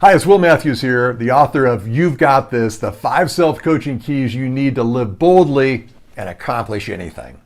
Hi, it's Will Matthews here, the author of You've Got This, the 5 self-coaching keys you need to live boldly and accomplish anything.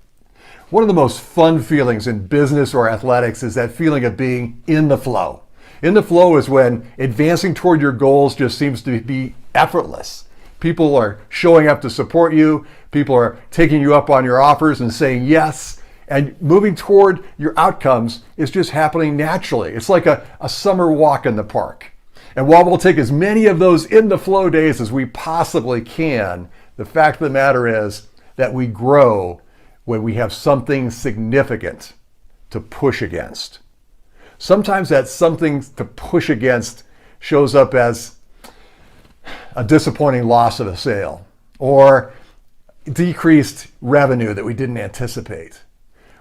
One of the most fun feelings in business or athletics is that feeling of being in the flow. In the flow is when advancing toward your goals just seems to be effortless. People are showing up to support you. People are taking you up on your offers and saying yes. And moving toward your outcomes is just happening naturally. It's like a summer walk in the park. And while we'll take as many of those in the flow days as we possibly can, the fact of the matter is that we grow when we have something significant to push against. Sometimes that something to push against shows up as a disappointing loss of a sale or decreased revenue that we didn't anticipate,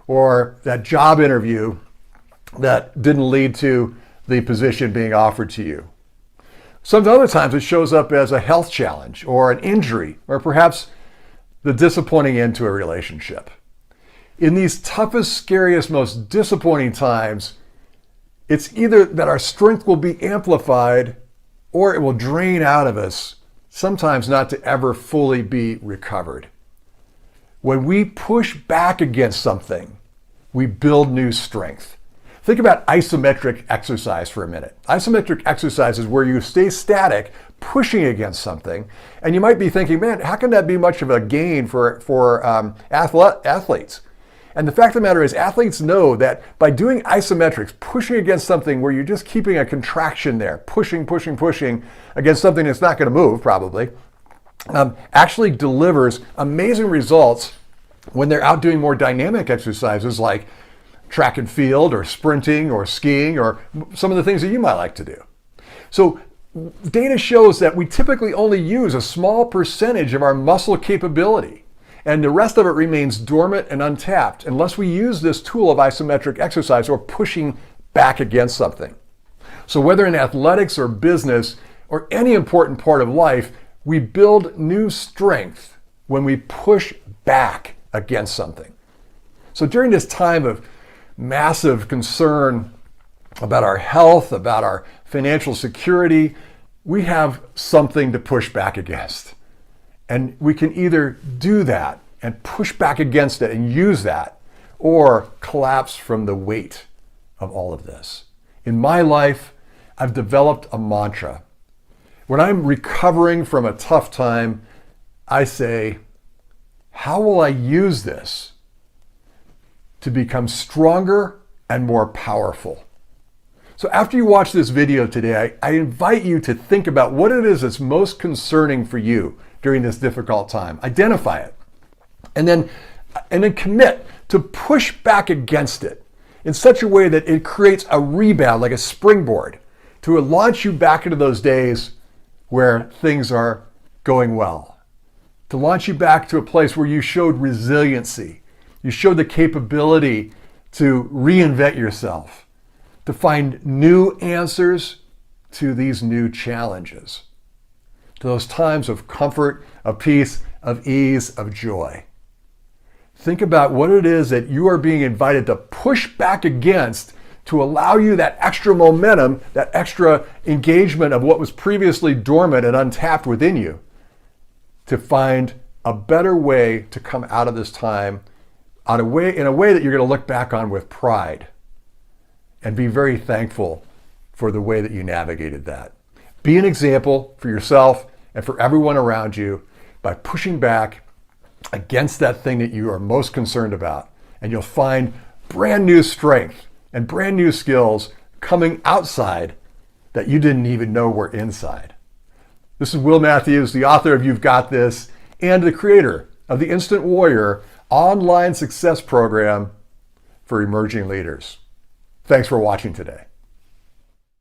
or that job interview that didn't lead to the position being offered to you. Some other times it shows up as a health challenge or an injury or perhaps the disappointing end to a relationship. In these toughest, scariest, most disappointing times, it's either that our strength will be amplified or it will drain out of us, sometimes not to ever fully be recovered. When we push back against something, we build new strength. Think about isometric exercise for a minute. Isometric exercise is where you stay static, pushing against something, and you might be thinking, man, how can that be much of a gain for athletes? And the fact of the matter is, athletes know that by doing isometrics, pushing against something where you're just keeping a contraction there, pushing against something that's not going to move, probably, actually delivers amazing results when they're out doing more dynamic exercises like track and field or sprinting or skiing or some of the things that you might like to do. So data shows that we typically only use a small percentage of our muscle capability, and the rest of it remains dormant and untapped unless we use this tool of isometric exercise or pushing back against something. So whether in athletics or business or any important part of life, we build new strength when we push back against something. So during this time of massive concern about our health, about our financial security, we have something to push back against. And we can either do that and push back against it and use that, or collapse from the weight of all of this. In my life, I've developed a mantra. When I'm recovering from a tough time, I say, how will I use this to become stronger and more powerful? So after you watch this video today, I invite you to think about what it is that's most concerning for you during this difficult time. Identify it. And then commit to push back against it in such a way that it creates a rebound, like a springboard, to launch you back into those days where things are going well. To launch you back to a place where you showed resiliency. You showed the capability to reinvent yourself, to find new answers to these new challenges, to those times of comfort, of peace, of ease, of joy. Think about what it is that you are being invited to push back against to allow you that extra momentum, that extra engagement of what was previously dormant and untapped within you, to find a better way to come out of this time in a way that you're going to look back on with pride and be very thankful for the way that you navigated that. Be an example for yourself and for everyone around you by pushing back against that thing that you are most concerned about, and you'll find brand new strength and brand new skills coming outside that you didn't even know were inside. This is Will Matthews, the author of You've Got This and the creator of the Instant Warrior online success program for emerging leaders. Thanks for watching today.